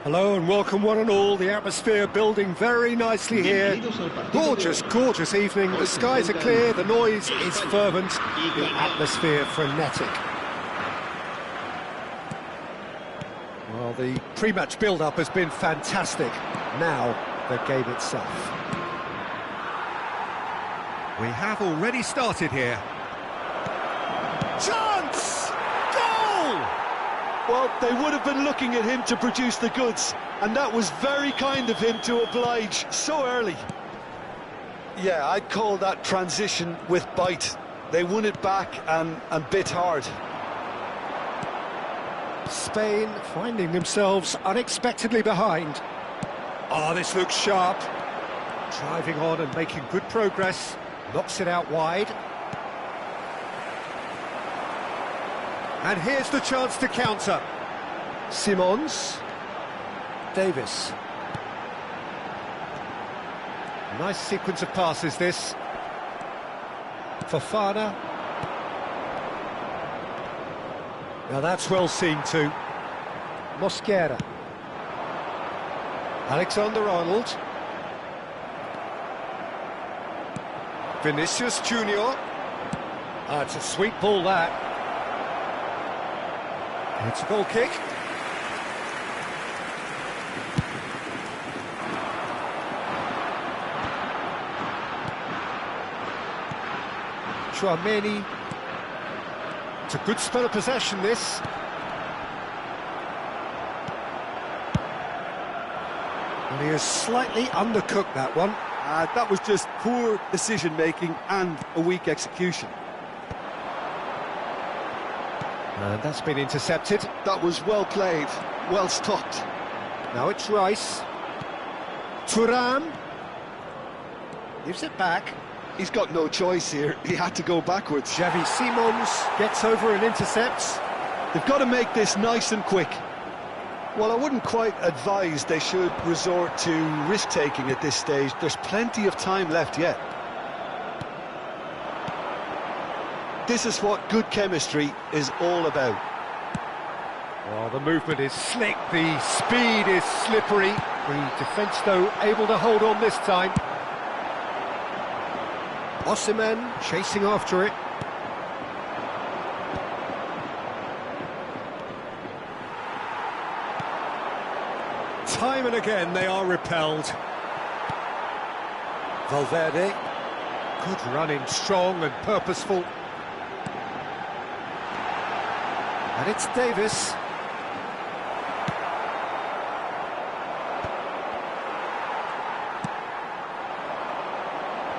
Hello and welcome one and all. The atmosphere building very nicely here. Gorgeous, gorgeous evening. The skies are clear, the noise is fervent, the atmosphere frenetic. Well, the pre-match build-up has been fantastic. Now, the game itself. We have already started here. Chance! Goal! Well, they would have been looking at him to produce the goods, and that was very kind of him to oblige so early. Yeah, I'd call that transition with bite. They won it back and bit hard. Spain finding themselves unexpectedly behind. Oh, this looks sharp. Driving on and making good progress. Knocks it out wide. And here's the chance to counter. Simons. Davis. Nice sequence of passes, this. Fofana. Now that's well seen too. Mosquera. Alexander-Arnold. Vinicius Junior. Ah, it's a sweet ball, that. It's a goal kick. Chouameni. It's a good spell of possession, this. And he has slightly undercooked that one. That was just poor decision-making and a weak execution. And that's been intercepted. That was well played, well stopped. Now it's Rice. Thuram. Gives it back. He's got no choice here. He had to go backwards. Xavi Simons gets over and intercepts. They've got to make this nice and quick. Well, I wouldn't quite advise they should resort to risk-taking at this stage. There's plenty of time left yet. This is what good chemistry is all about. Well, the movement is slick, the speed is slippery. The defence, though, able to hold on this time. Osimhen chasing after it. Time and again they are repelled. Valverde, good running, strong and purposeful. And it's Davis.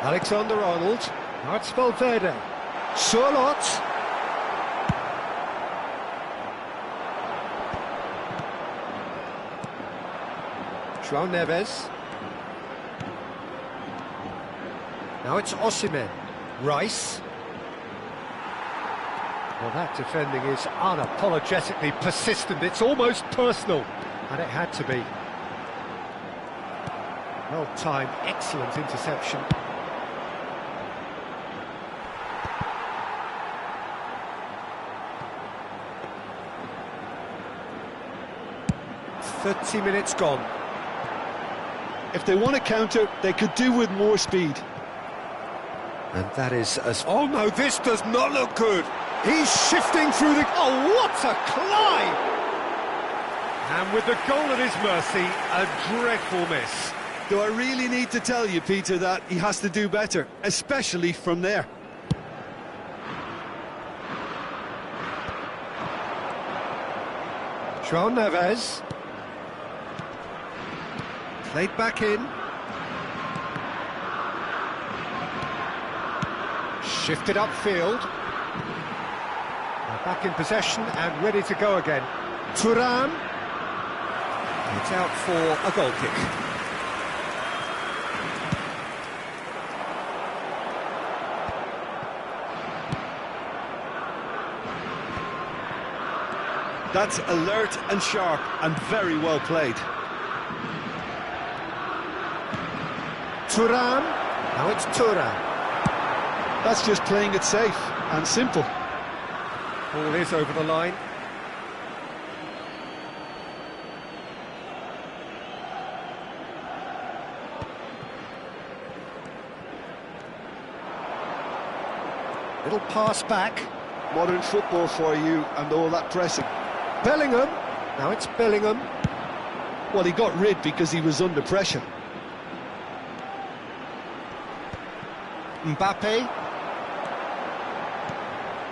Alexander-Arnold. Now it's Valverde. Sørloth. João Neves. Now it's Osimhen. Rice. Well, that defending is unapologetically persistent. It's almost personal, and it had to be. Well-timed, excellent interception. "30 minutes gone." If they want to counter, they could do with more speed. And that is as... Oh no, this does not look good. He's shifting through the... Oh, what a climb! And with the goal at his mercy, a dreadful miss. Do I really need to tell you, Peter, that he has to do better, especially from there? João Neves. Played back in. Shifted upfield. Now back in possession and ready to go again. Thuram. It's out for a goal kick. That's alert and sharp and very well played. Thuram. Now it's Thuram. That's just playing it safe and simple. Ball is over the line. Little pass back. Modern football for you and all that pressing. Bellingham. Now it's Bellingham. Well, he got rid because he was under pressure. Mbappe.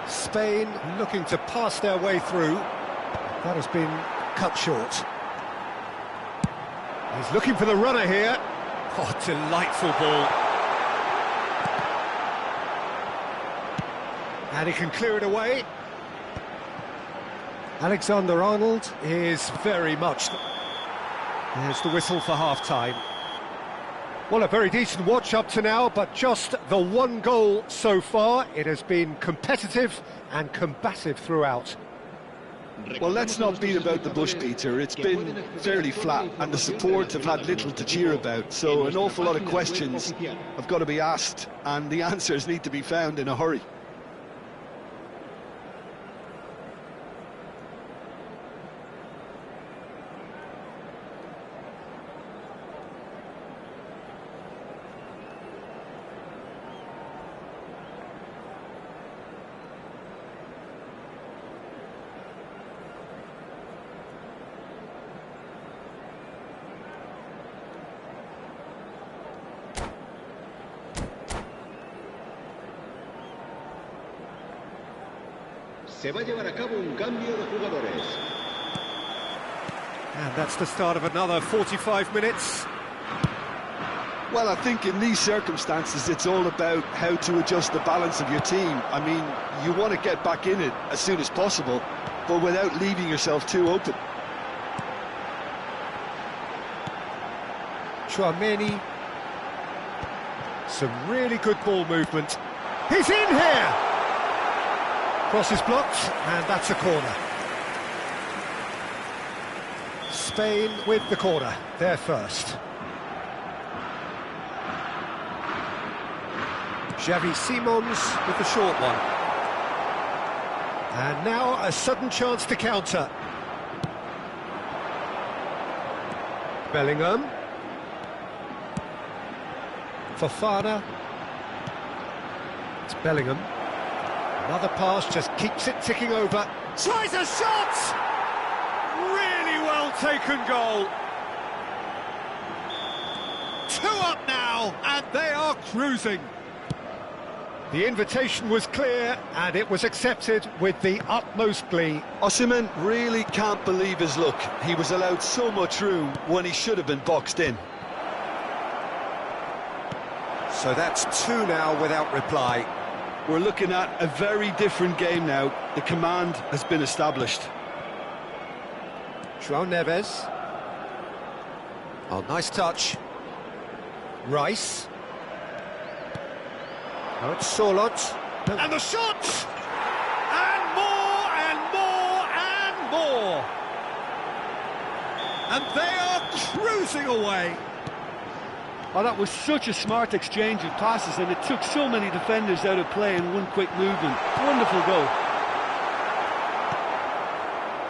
Spain looking to pass their way through. That has been cut short. He's looking for the runner here. Oh, delightful ball. And he can clear it away. Alexander-Arnold is very much... There's the whistle for half-time. Well, a very decent watch up to now, but just the one goal so far. It has been competitive and combative throughout. Well, let's not beat about the bush, Peter. It's been fairly flat, and the support have had little to cheer about. So an awful lot of questions have got to be asked, and the answers need to be found in a hurry. Se va a llevar a cabo un cambio de jugadores. And that's the start of another 45 minutes. Well, I think in these circumstances, it's all about how to adjust the balance of your team. I mean, you want to get back in it as soon as possible, but without leaving yourself too open. Tchouaméni. Some really good ball movement. He's in here! Cross is blocked, and that's a corner. Spain with the corner, they're first. Xavi Simons with the short one. And now a sudden chance to counter. Bellingham. Fofana. It's Bellingham. Another pass, just keeps it ticking over. Tries a shot! Really well taken goal. 2 up now, and they are cruising. The invitation was clear, and it was accepted with the utmost glee. Osimhen really can't believe his luck. He was allowed so much room when he should have been boxed in. So that's 2 now without reply. We're looking at a very different game now. The command has been established. João Neves. Oh, nice touch. Rice. Oh, it's Sorloth. And the shot! And more, and more, and more! And they are cruising away. Oh, that was such a smart exchange of passes, and it took so many defenders out of play in one quick movement. Wonderful goal.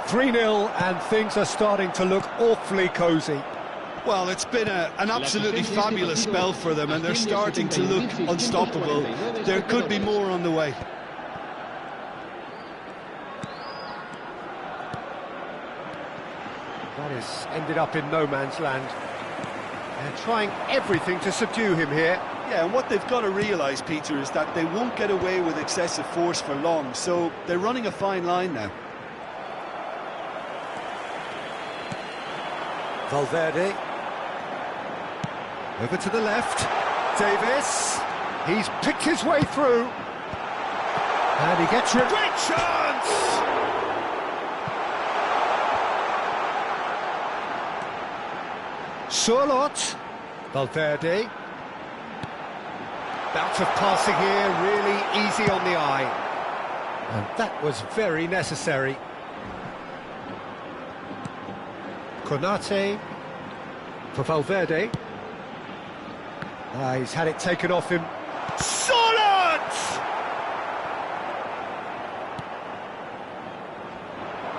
3-0, and things are starting to look awfully cosy. Well, it's been an absolutely fabulous spell for them, and they're starting to look unstoppable. There could be more on the way. That has ended up in no man's land. They're trying everything to subdue him here. Yeah, and what they've got to realise, Peter, is that they won't get away with excessive force for long, so they're running a fine line now. Valverde. Over to the left. Davis. He's picked his way through. And he gets it. Great chance! Sorloth. Valverde. Bout of passing here, really easy on the eye. And that was very necessary. Konate for Valverde. He's had it taken off him. Sorloth!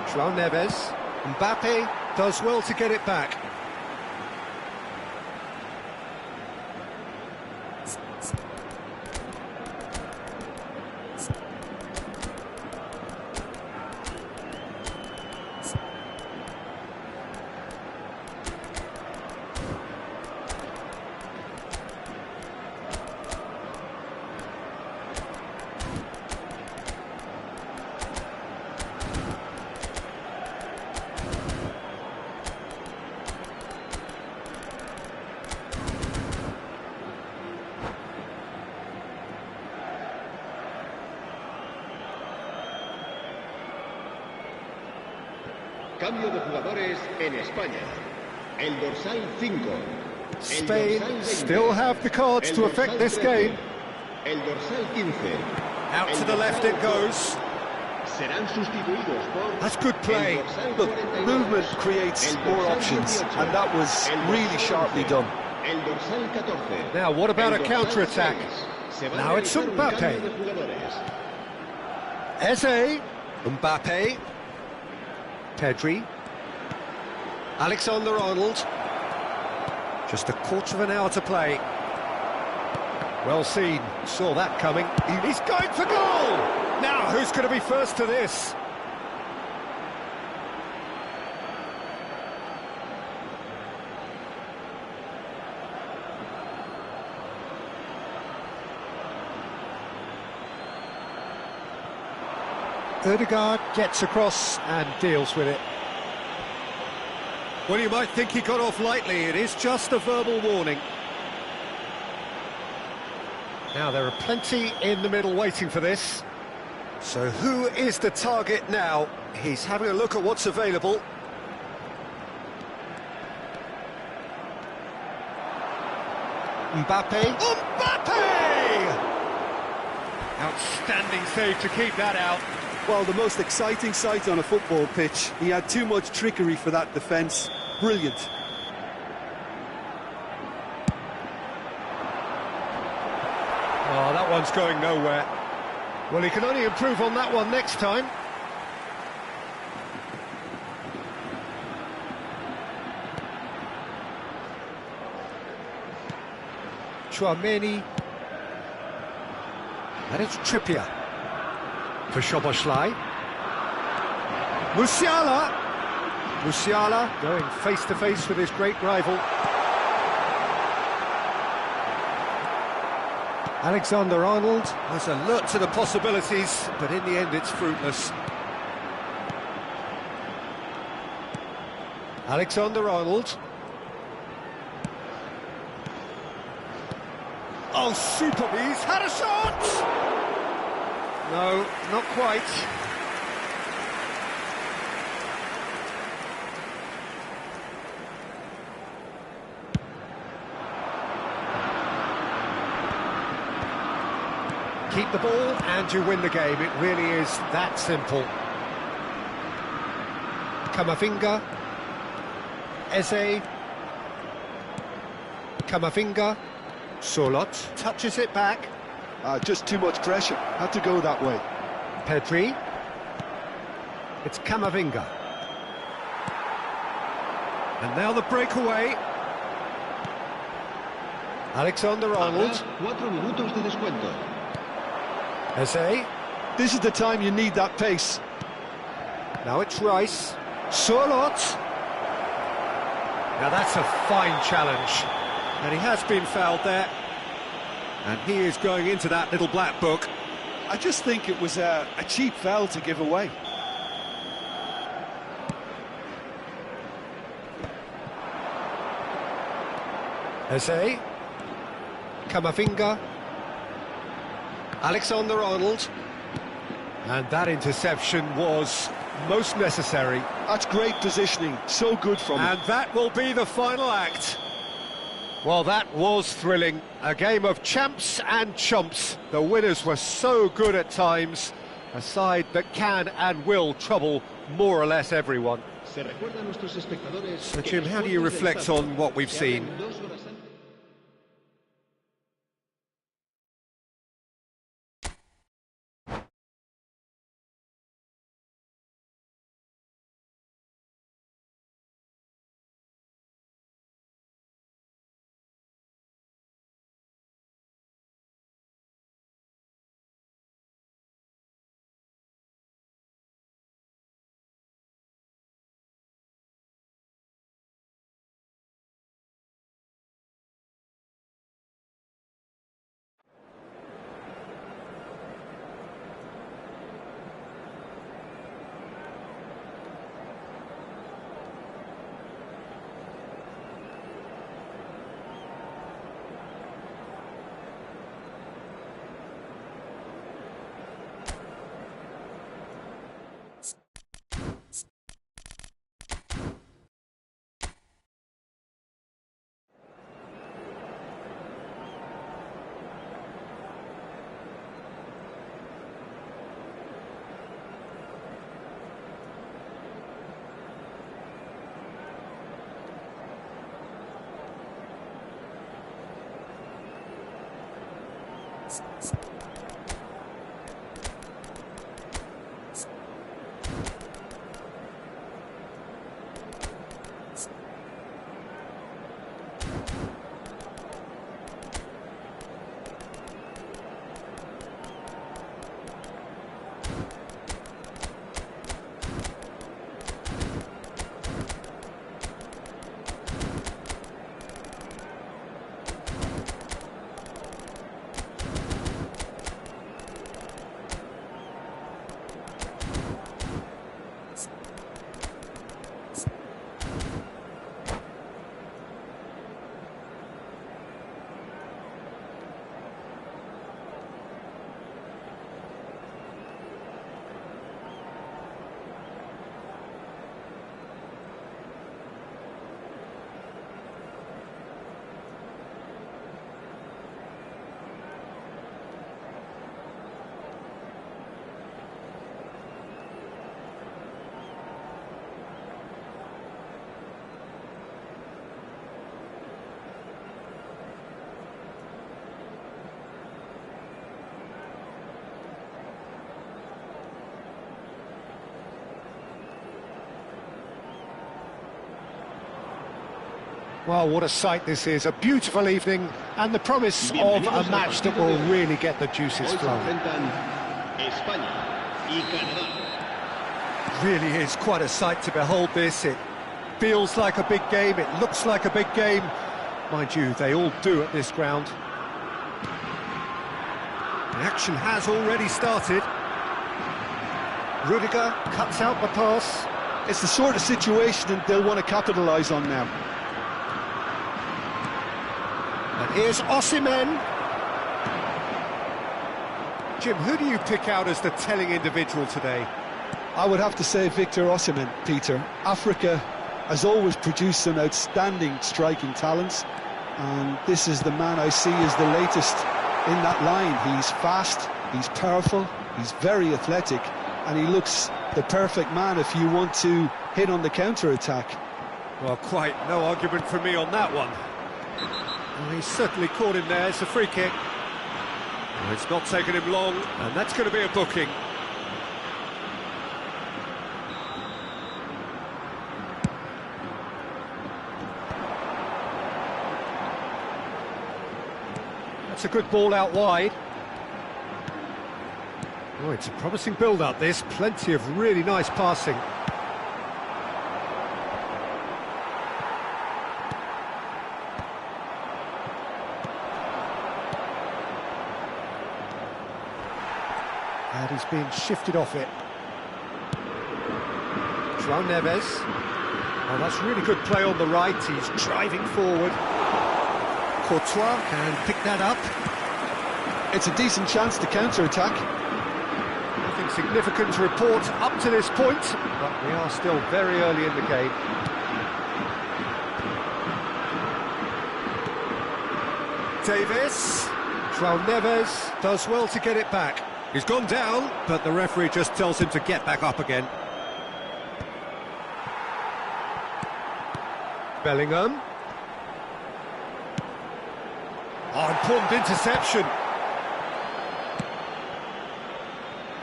João Neves. Mbappe does well to get it back. Cambio de jugadores en España. El dorsal 5. Spain still have the cards to affect this game. El dorsal 15. Out to the left it goes. Serán sustituidos por... That's good play. Look, movement creates more options, and that was really sharply done. El dorsal 14. Now, what about a counter-attack? Now it's Mbappe. Eze. Mbappe. Pedri. Alexander-Arnold. Just a quarter of an hour to play. Well seen, saw that coming. He's going for goal! Now, who's going to be first to this? Ødegaard gets across and deals with it. Well, you might think he got off lightly. It is just a verbal warning. Now, there are plenty in the middle waiting for this. So who is the target now? He's having a look at what's available. Mbappe. Mbappe! Outstanding save to keep that out. Well, the most exciting sight on a football pitch. He had too much trickery for that defence. Brilliant. Oh, that one's going nowhere. Well, he can only improve on that one next time. Chouameni. And it's Trippier for Szoboszlai. Musiala. Musiala going face-to-face with his great rival. Alexander-Arnold was alert to the possibilities, but in the end it's fruitless. Alexander-Arnold. Oh, super! He's had a shot! No, not quite. Keep the ball and you win the game. It really is that simple. Camavinga. Eze. Camavinga. Sorloth touches it back. Just too much pressure. Had to go that way. Pedri. It's Camavinga. And now the breakaway. Alexander-Arnold. 4 minutos de descuento. Eze. This is the time you need that pace. Now it's Rice. Sorloth. Now that's a fine challenge. And he has been fouled there. And he is going into that little black book. I just think it was a cheap foul to give away. Eze. Camavinga. Alexander-Arnold. And that interception was most necessary. That's great positioning, so good from him. And that will be the final act. Well, that was thrilling. A game of champs and chumps. The winners were so good at times. A side that can and will trouble more or less everyone. So, Jim, how do you reflect on what we've seen? Well, what a sight this is, a beautiful evening, and the promise of a match that will really get the juices flowing. España y Canadá. Really is quite a sight to behold this. It feels like a big game, it looks like a big game. Mind you, they all do at this ground. The action has already started. Rudiger cuts out the pass. It's the sort of situation that they'll want to capitalise on now. And here's Osimhen. Jim, who do you pick out as the telling individual today? I would have to say Victor Osimhen, Peter. Africa has always produced some outstanding striking talents, and this is the man I see as the latest in that line. He's fast, he's powerful, he's very athletic, and he looks the perfect man if you want to hit on the counter-attack. Well, quite no argument for me on that one. Well, he's certainly caught him there. It's a free kick. Well, it's not taken him long, and that's going to be a booking. That's a good ball out wide. Oh, it's a promising build-up, this. Plenty of really nice passing. And he's being shifted off it. João Neves. Oh, that's really good play on the right. He's driving forward. Courtois can pick that up. It's a decent chance to counter-attack. Nothing significant to report up to this point, but we are still very early in the game. Davis. João Neves does well to get it back. He's gone down, but the referee just tells him to get back up again. Bellingham. Oh, important interception.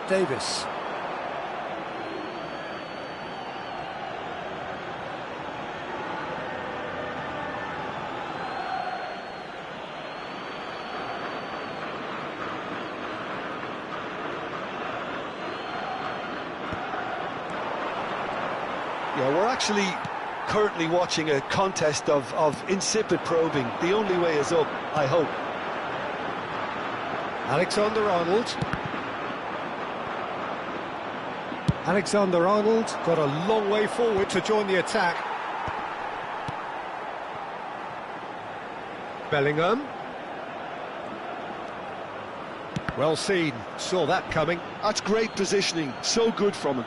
Davis. Yeah, we're actually currently watching a contest of insipid probing. The only way is up, I hope. Alexander-Arnold. Alexander-Arnold got a long way forward to join the attack. Bellingham. Well seen, saw that coming. That's great positioning, so good from him.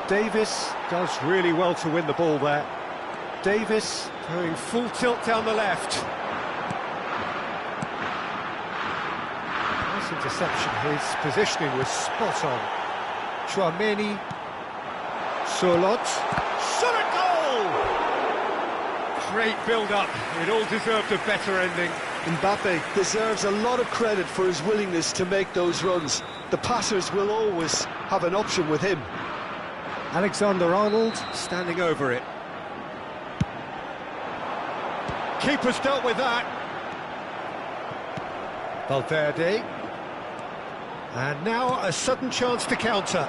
Davis does really well to win the ball there. Davis going full tilt down the left. Nice interception, his positioning was spot on. Tchouaméni. Surlot. Shot a goal! Great build-up, it all deserved a better ending. Mbappe deserves a lot of credit for his willingness to make those runs. The passers will always have an option with him. Alexander-Arnold standing over it. Keeper's dealt with that. Valverde. And now a sudden chance to counter.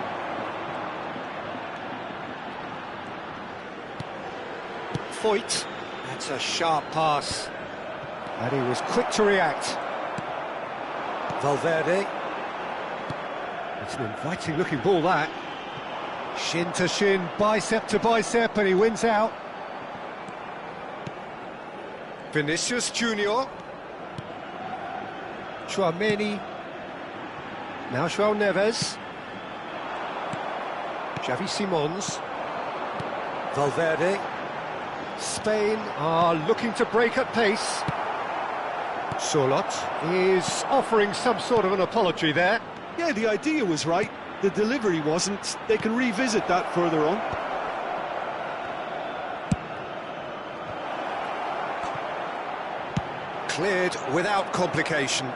Foyt. That's a sharp pass. And he was quick to react. Valverde. It's an inviting looking ball, that. Shin to shin, bicep to bicep, and he wins out. Vinicius Junior. Tchouaméni. Now João Neves. Xavi Simons. Valverde. Spain are looking to break at pace. Surlot is offering some sort of an apology there. Yeah, the idea was right. The delivery wasn't. They can revisit that further on. Cleared without complication.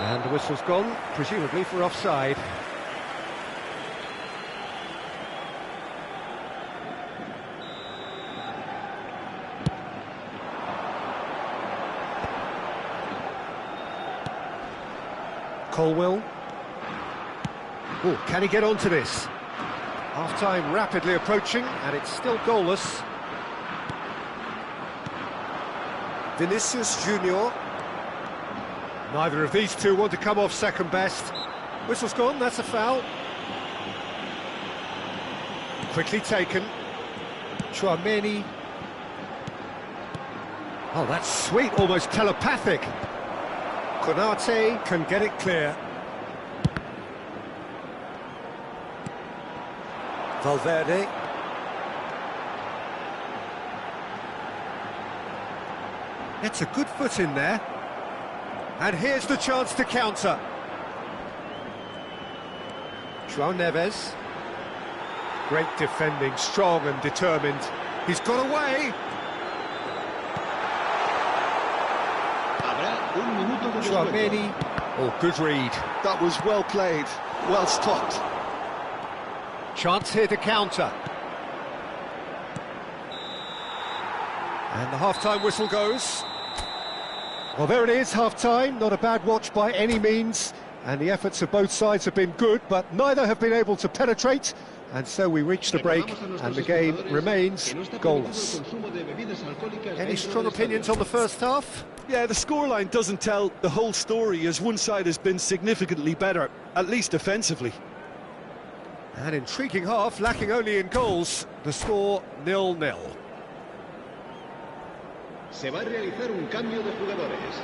And the whistle's gone, presumably for offside. Colwill. Oh, can he get onto this? Half-time rapidly approaching, and it's still goalless. Vinicius Junior. Neither of these two want to come off second best. Whistle's gone, that's a foul. Quickly taken. Tchouaméni. Oh, that's sweet, almost telepathic. Konate can get it clear. Valverde. It's a good foot in there. And here's the chance to counter. João Neves. Great defending, strong and determined. He's got away. Tchouaméni. Oh, good read. That was well played, well stopped. Chance here to counter. And the half-time whistle goes. Well, there it is, half-time. Not a bad watch by any means. And the efforts of both sides have been good, but neither have been able to penetrate. And so we reach the break, and the game remains goalless. Any strong opinions on the first half? Yeah, the scoreline doesn't tell the whole story, as one side has been significantly better, at least defensively. An intriguing half, lacking only in goals. The score 0-0. Se va a realizar un cambio de jugadores.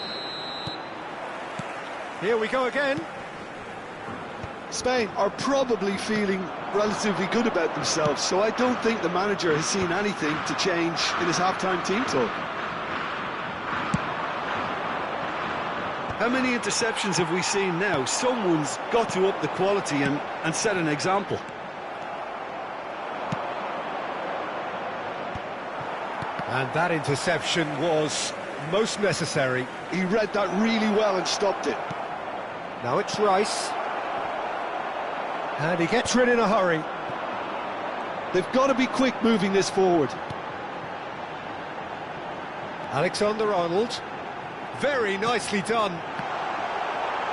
Here we go again. Spain are probably feeling relatively good about themselves, so I don't think the manager has seen anything to change in his half-time team talk. How many interceptions have we seen now? Someone's got to up the quality and set an example. And that interception was most necessary. He read that really well and stopped it. Now it's Rice. And he gets rid in a hurry. They've got to be quick moving this forward. Alexander-Arnold. Very nicely done.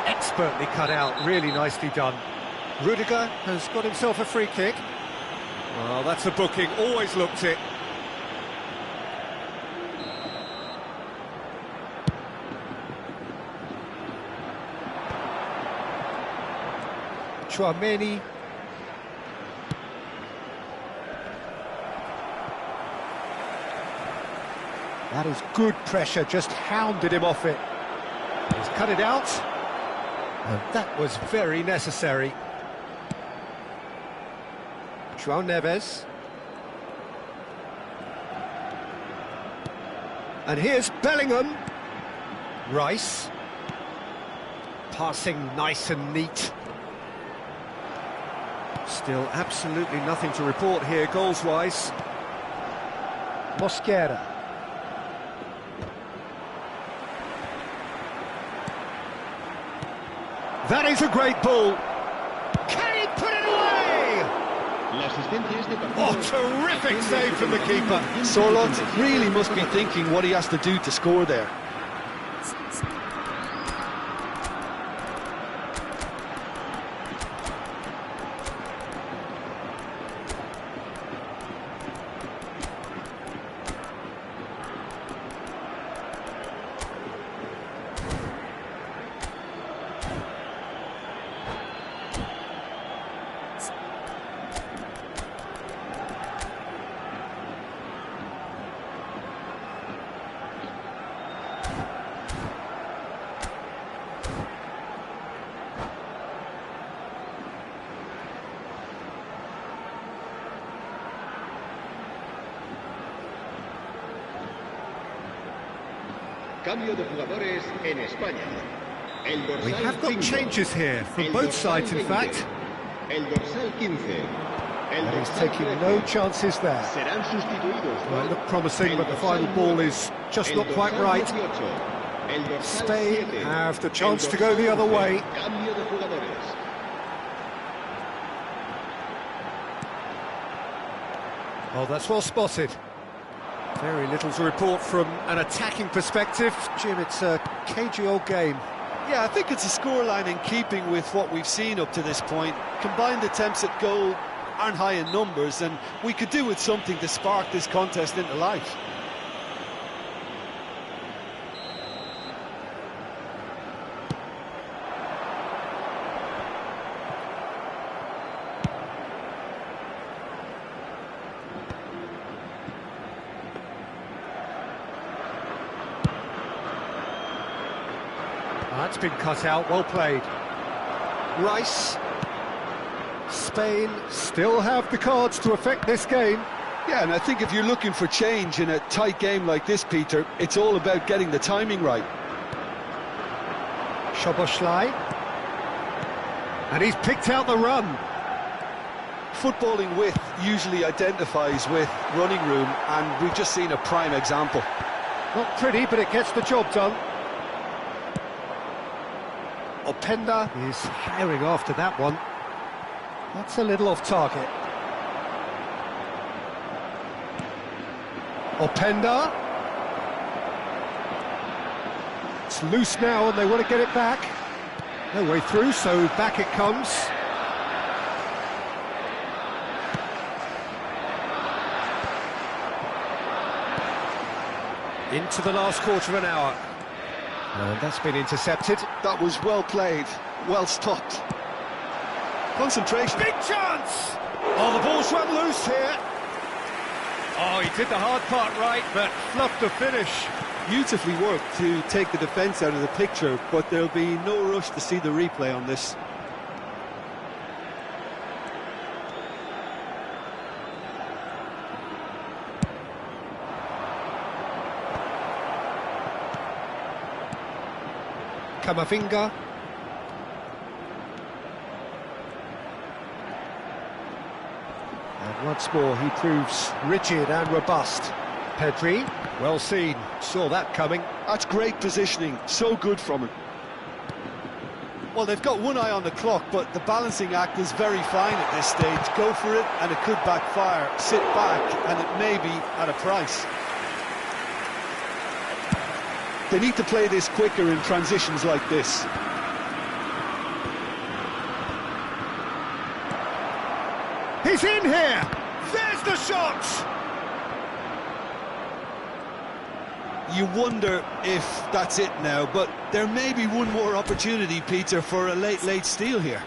Expertly cut out, really nicely done. Rudiger has got himself a free kick. Well, that's a booking, always looked it. Tchouaméni. That is good pressure, just hounded him off it. He's cut it out, and that was very necessary. João Neves. And here's Bellingham. Rice. Passing nice and neat. Still absolutely nothing to report here, goals-wise. Mosquera. That is a great ball. Can he put it away? Oh, terrific save from the keeper. Sorloth really must be thinking what he has to do to score there. Cambio de jugadores en España. El dorsal We have got 5. changes here from both sides, in fact. El dorsal 15. And he's taking no chances there. Serán sustituidos. Well, it looked promising, but the final ball is just not quite right. El dorsal Spain 7. have the El chance to dorsal go the other 11. way. Cambio de jugadores. Oh, that's well spotted. Very little to report from an attacking perspective. Jim, it's a cagey old game. Yeah, I think it's a scoreline in keeping with what we've seen up to this point. Combined attempts at goal aren't high in numbers, and we could do with something to spark this contest into life. That's been cut out, well played. Rice. Spain still have the cards to affect this game. Yeah, and I think if you're looking for change in a tight game like this, Peter, it's all about getting the timing right. Szoboszlai. And he's picked out the run. Footballing width usually identifies with running room, and we've just seen a prime example. Not pretty, but it gets the job done. Openda is herring after that one. That's a little off target. Openda. It's loose now and they want to get it back. No way through, so back it comes. Into the last quarter of an hour. And that's been intercepted. That was well played, well stopped. Concentration. Big chance! Oh, the ball's run loose here. Oh, he did the hard part right, but fluffed the finish. Beautifully worked to take the defence out of the picture, but there'll be no rush to see the replay on this. Camavinga. And once more he proves rigid and robust. Pedri, well seen, saw that coming. That's great positioning, so good from him. Well, they've got one eye on the clock, but the balancing act is very fine at this stage. Go for it, and it could backfire. Sit back, and it may be at a price. They need to play this quicker in transitions like this. He's in here! There's the shot! You wonder if that's it now, but there may be one more opportunity, Peter, for a late steal here.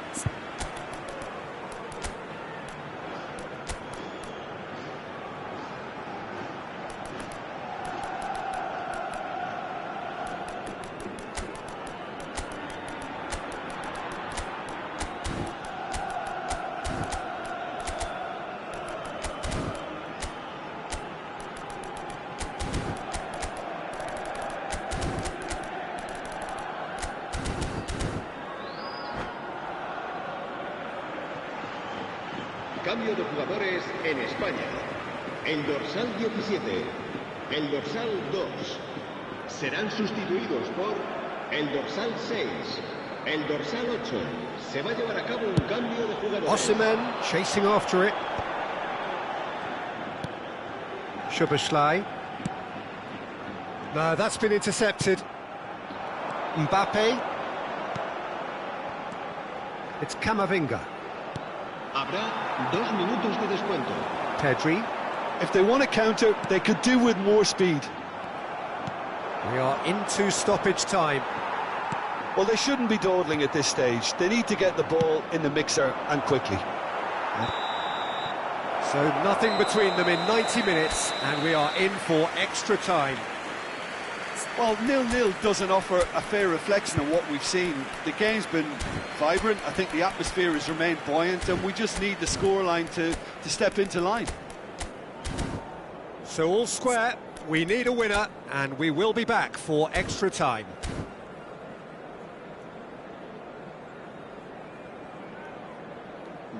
Cambio de jugadores en España. El dorsal 17, el dorsal 2, serán sustituidos por el dorsal 6, el dorsal 8. Se va a llevar a cabo un cambio de jugadores. Osimhen chasing after it. Szoboszlai. No, that's been intercepted. Mbappe. It's Camavinga. Habrá 2 minutos de descuento. Pedri. If they want to counter, they could do with more speed. We are into stoppage time. Well, they shouldn't be dawdling at this stage. They need to get the ball in the mixer and quickly. So nothing between them in 90 minutes, and we are in for extra time. Well, 0-0 doesn't offer a fair reflection of what we've seen. The game's been vibrant. I think the atmosphere has remained buoyant, and we just need the scoreline to step into line. So all square, we need a winner, and we will be back for extra time.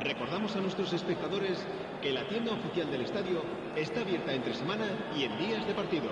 Recordamos a nuestros espectadores que la tienda oficial del estadio está abierta entre semana y en días de partido.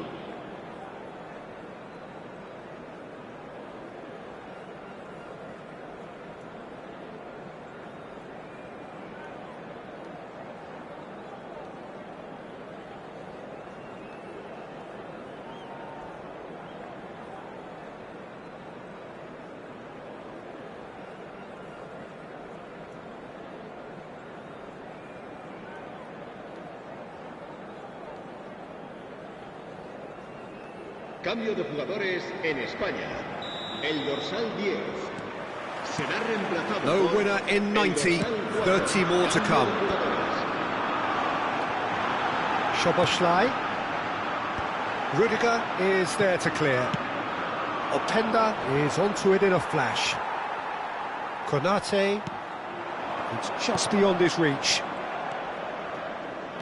Cambio de jugadores en España. El dorsal 10 será reemplazado No por winner in el 90, dorsal 4. 30 more to Cambio come. de jugadores. Szoboszlai. Rudiger is there to clear. Openda is onto it in a flash. Konate, it's just beyond his reach.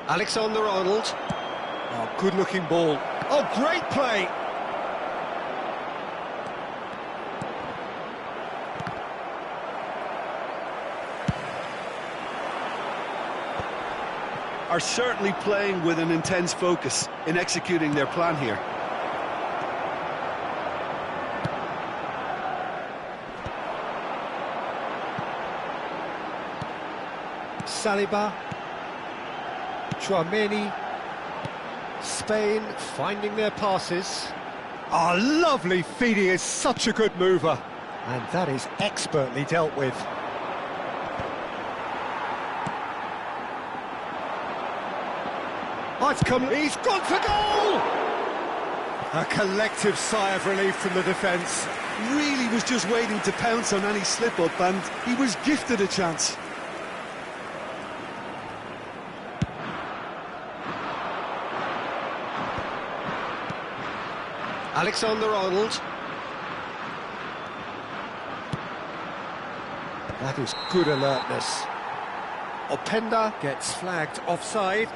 Alexander-Arnold. Oh, good-looking ball. Oh, great play! Are certainly playing with an intense focus in executing their plan here. Saliba. Tchouaméni. Spain finding their passes. Ah, lovely feed, he is such a good mover. And that is expertly dealt with. Oh, it's come, he's gone for goal! A collective sigh of relief from the defence. Really was just waiting to pounce on any slip-up, and he was gifted a chance. Alexander-Arnold. That is good alertness. Openda gets flagged offside.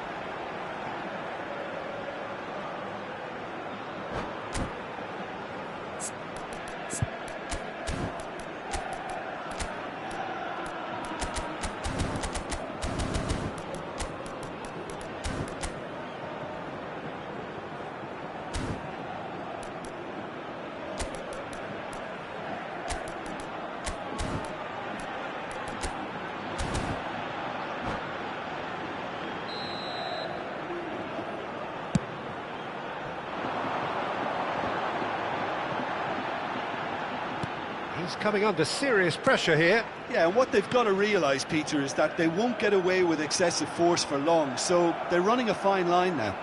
He's coming under serious pressure here. Yeah, and what they've got to realise, Peter, is that they won't get away with excessive force for long, so they're running a fine line now.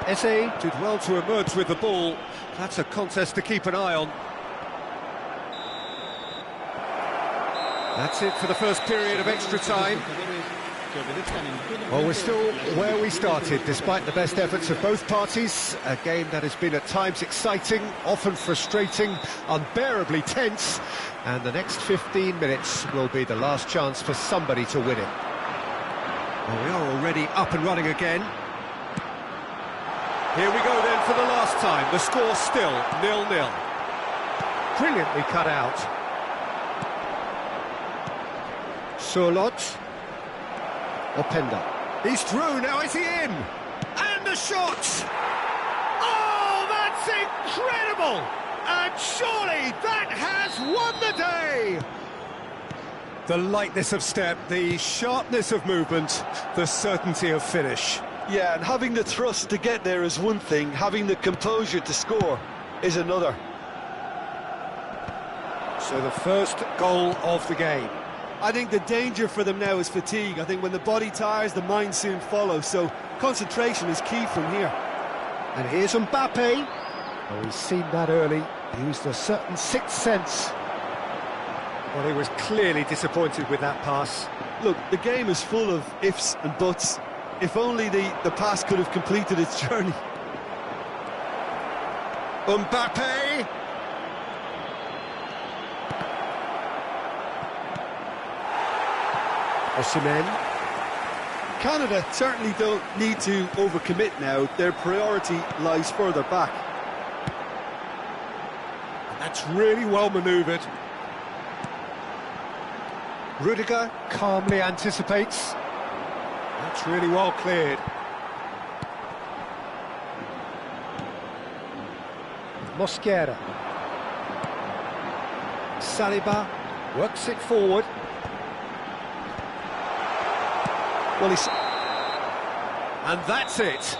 Eze did well to emerge with the ball. That's a contest to keep an eye on. That's it for the first period of extra time. Well, we're still where we started, despite the best efforts of both parties. A game that has been at times exciting, often frustrating, unbearably tense. And the next 15 minutes will be the last chance for somebody to win it. Well, we are already up and running again. Here we go then for the last time. The score still 0-0. Brilliantly cut out. Surlot. Openda. He's through, now is he in? And the shot! Oh, that's incredible! And surely that has won the day! The lightness of step, the sharpness of movement, the certainty of finish. Yeah, and having the thrust to get there is one thing, having the composure to score is another. So the first goal of the game. I think the danger for them now is fatigue. I think when the body tires, the mind soon follows, so concentration is key from here. And here's Mbappe. Oh, he's seen that early. He used a certain sixth sense. Well, he was clearly disappointed with that pass. Look, the game is full of ifs and buts. If only the pass could have completed its journey. Mbappe! Osimhen. Canada certainly don't need to overcommit now. Their priority lies further back. That's really well manoeuvred. Rudiger calmly anticipates. That's really well cleared. Mosquera. Saliba works it forward. Well, and that's it.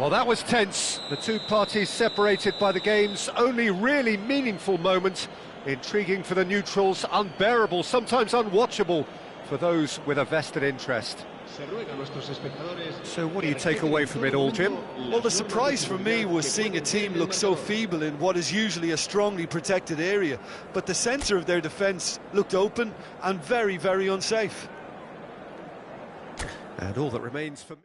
Well, that was tense. The two parties separated by the game's only really meaningful moment. Intriguing for the neutrals, unbearable, sometimes unwatchable for those with a vested interest. Se ruega a nuestros espectadores. So what do you take away from it all, Jim? Well, the surprise for me was seeing a team look so feeble in what is usually a strongly protected area. But the centre of their defence looked open and very, very unsafe. And all that remains for me.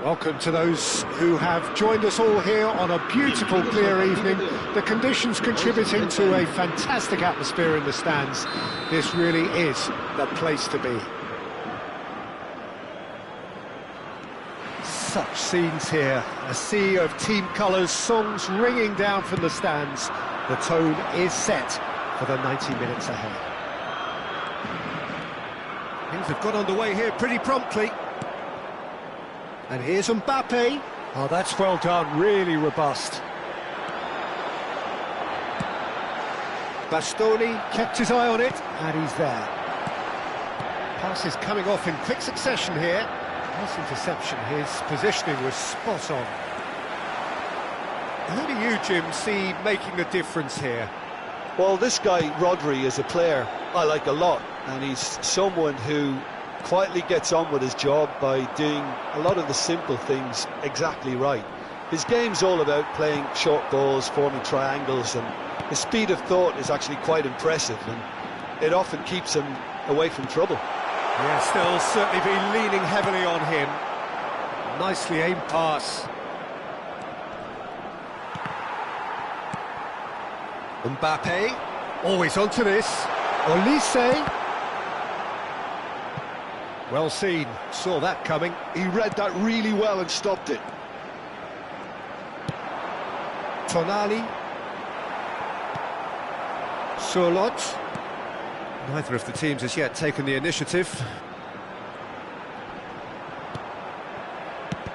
Welcome to those who have joined us all here on a beautiful, clear evening. The conditions contributing to a fantastic atmosphere in the stands. This really is the place to be. Such scenes here, a sea of team colours, songs ringing down from the stands. The tone is set for the 90 minutes ahead. Things have got underway here pretty promptly. And here's Mbappe. Oh, that's well done, really robust. Bastoni kept his eye on it, and he's there. Passes coming off in quick succession here. Nice interception, his positioning was spot on. Who do you, Jim, see making a difference here? Well, this guy, Rodri, is a player I like a lot, and he's someone who quietly gets on with his job by doing a lot of the simple things exactly right. His game's all about playing short balls, forming triangles, and his speed of thought is actually quite impressive, and it often keeps him away from trouble. Yes, they'll certainly be leaning heavily on him. Nicely aimed pass. Mbappe, always onto this. Olise. Well seen, saw that coming. He read that really well and stopped it. Tonali. Surlot. Neither of the teams has yet taken the initiative.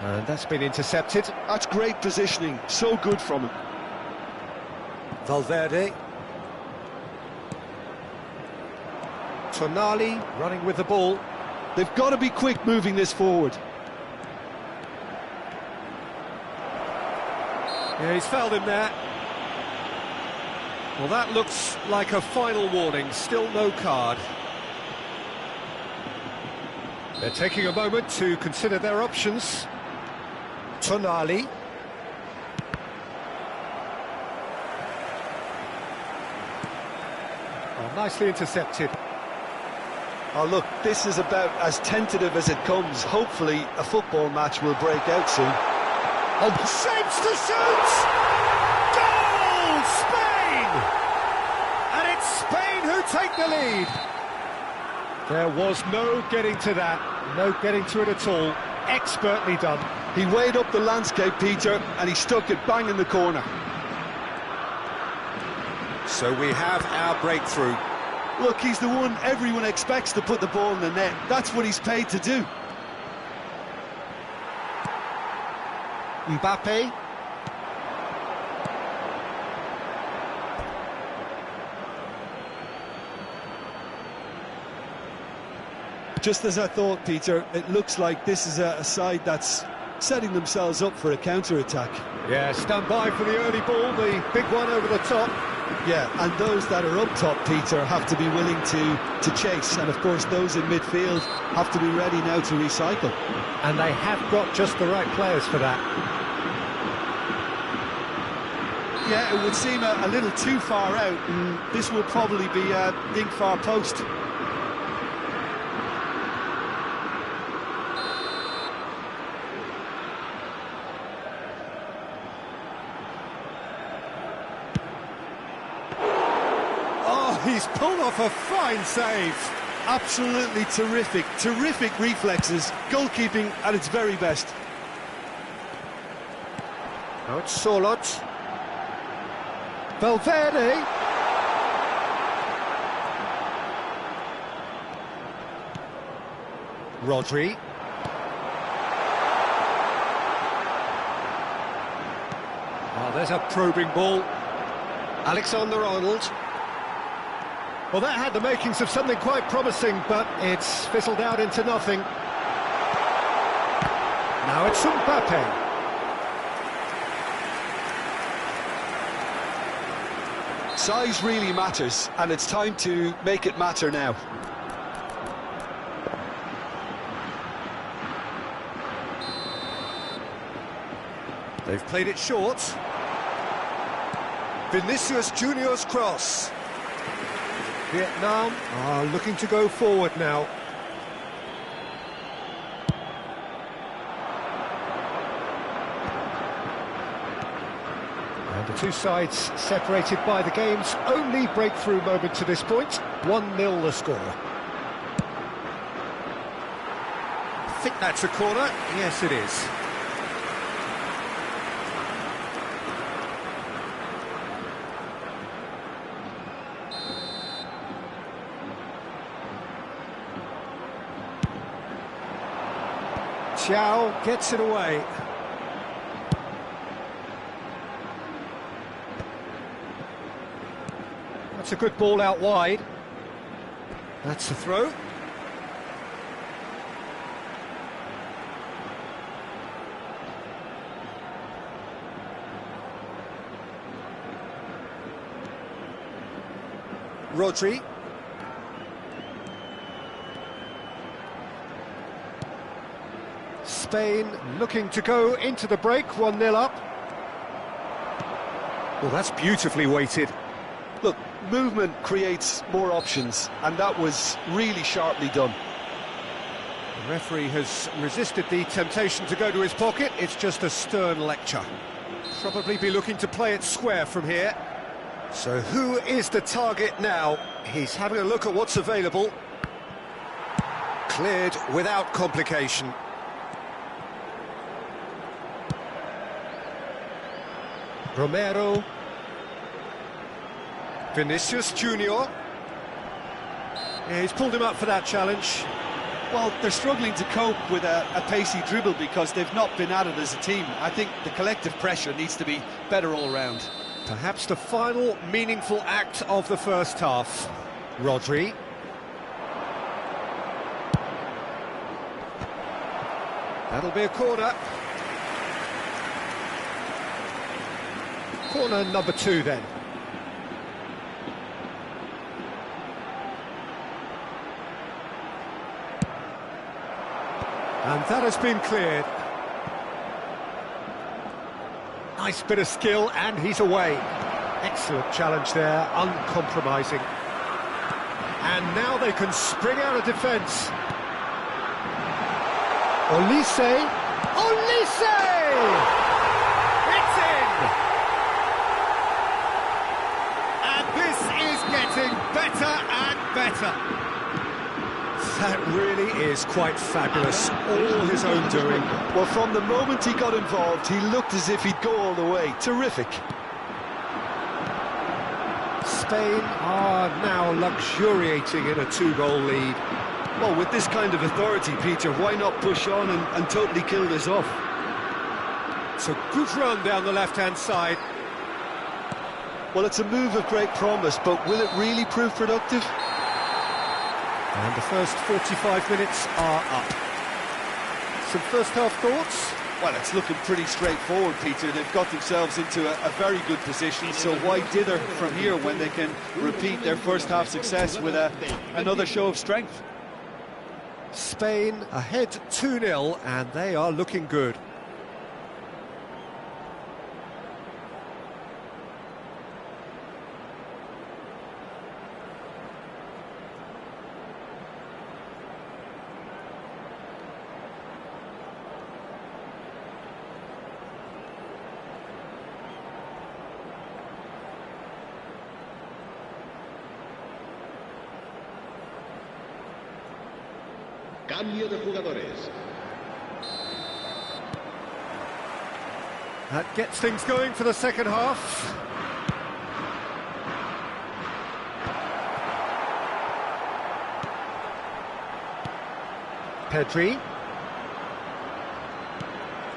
And that's been intercepted. That's great positioning, so good from him. Valverde. Tonali running with the ball. They've got to be quick moving this forward. Yeah, he's fouled him there. Well, that looks like a final warning, still no card. They're taking a moment to consider their options. Tonali. Oh, nicely intercepted. Oh, look, this is about as tentative as it comes. Hopefully, a football match will break out soon. Oh, shapes to shoot! Goal! Spain! And it's Spain who take the lead. There was no getting to that, no getting to it at all. Expertly done. He weighed up the landscape, Peter, and he stuck it bang in the corner. So we have our breakthrough. Look, he's the one everyone expects to put the ball in the net. That's what he's paid to do. Mbappe. Just as I thought, Peter, it looks like this is a side that's setting themselves up for a counter-attack. Yeah, stand by for the early ball, the big one over the top. Yeah, and those that are up top, Peter, have to be willing to chase. And, of course, those in midfield have to be ready now to recycle. And they have got just the right players for that. Yeah, it would seem a little too far out, and this will probably be a big far post. He's pulled off a fine save. Absolutely terrific, terrific reflexes. Goalkeeping at its very best. Now it's Surlot. Valverde. Rodri. Oh, there's a probing ball. Alexander-Arnold. Well, that had the makings of something quite promising, but it's fizzled out into nothing. Now it's Mbappe. Size really matters, and it's time to make it matter now. They've played it short. Vinicius Junior's cross. Vietnam are looking to go forward now. The two sides separated by the game's only breakthrough moment to this point. 1-0 the score. I think that's a corner. Yes, it is. Thiaw gets it away. That's a good ball out wide. That's a throw. Rodri. Spain looking to go into the break, 1-0 up. Well, that's beautifully weighted. Look, movement creates more options, and that was really sharply done. The referee has resisted the temptation to go to his pocket. It's just a stern lecture. Probably be looking to play it square from here. So who is the target now? He's having a look at what's available. Cleared without complication. Romero. Vinicius Junior. Yeah, he's pulled him up for that challenge. Well, they're struggling to cope with a pacey dribble because they've not been at it as a team. I think the collective pressure needs to be better all round. Perhaps the final meaningful act of the first half. Rodri. That'll be a corner. Corner number 2 then. And that has been cleared. Nice bit of skill, and he's away. Excellent challenge there, uncompromising. And now they can spring out of defence. Olise! Olise! It's in! And this is getting better and better. That really is quite fabulous, all his own doing. Well, from the moment he got involved, he looked as if he'd go all the way. Terrific. Spain are now luxuriating in a 2-goal lead. Well, with this kind of authority, Peter, why not push on and totally kill this off? It's a good run down the left-hand side. Well, it's a move of great promise, but will it really prove productive? And the first 45 minutes are up. Some first-half thoughts? Well, it's looking pretty straightforward, Peter. They've got themselves into a very good position, so why dither from here when they can repeat their first-half success with another show of strength? Spain ahead 2-0, and they are looking good. Cambio de jugadores. That gets things going for the second half. Pedri.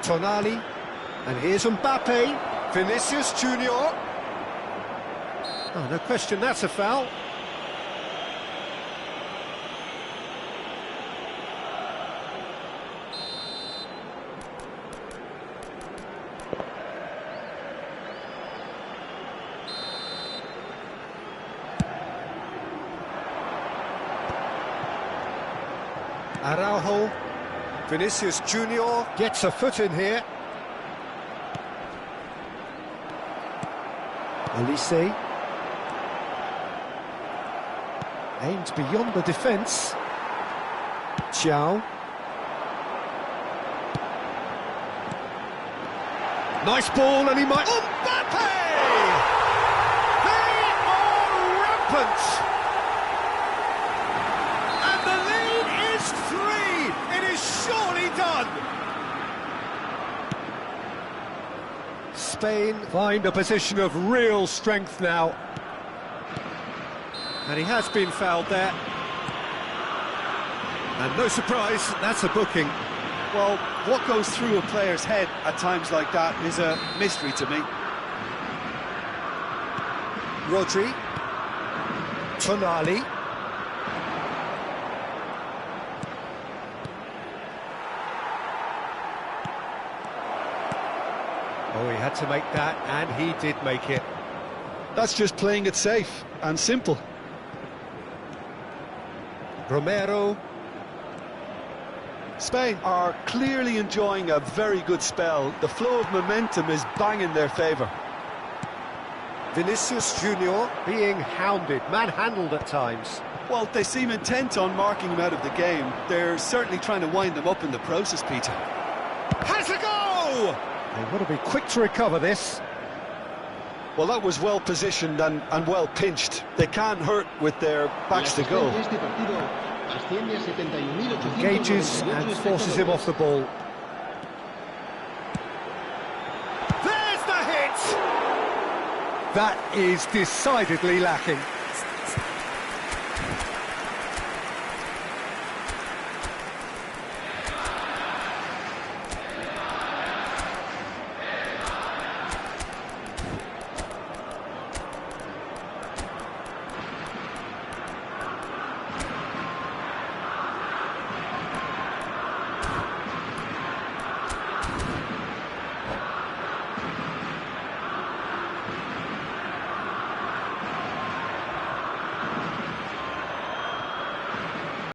Tonali. And here's Mbappe. Vinicius Junior. Oh, no question, that's a foul. Araujo, Vinicius Junior gets a foot in here. Olise. Aimed beyond the defence. Thiaw. Nice ball, and he might... Mbappe! They are rampant! And the lead is 3! It is surely done! Spain find a position of real strength now. And he has been fouled there. And no surprise, that's a booking. Well, what goes through a player's head at times like that is a mystery to me. Rodri. Tonali. Oh, he had to make that, and he did make it. That's just playing it safe and simple. Romero. Spain are clearly enjoying a very good spell. The flow of momentum is bang in their favour. Vinicius Junior being hounded, manhandled at times. Well, they seem intent on marking him out of the game. They're certainly trying to wind them up in the process, Peter. Has a go! They want to be quick to recover this. Well, that was well positioned and well pinched. They can't hurt with their backs to goal. Engages and forces him off the ball. There's the hit! That is decidedly lacking.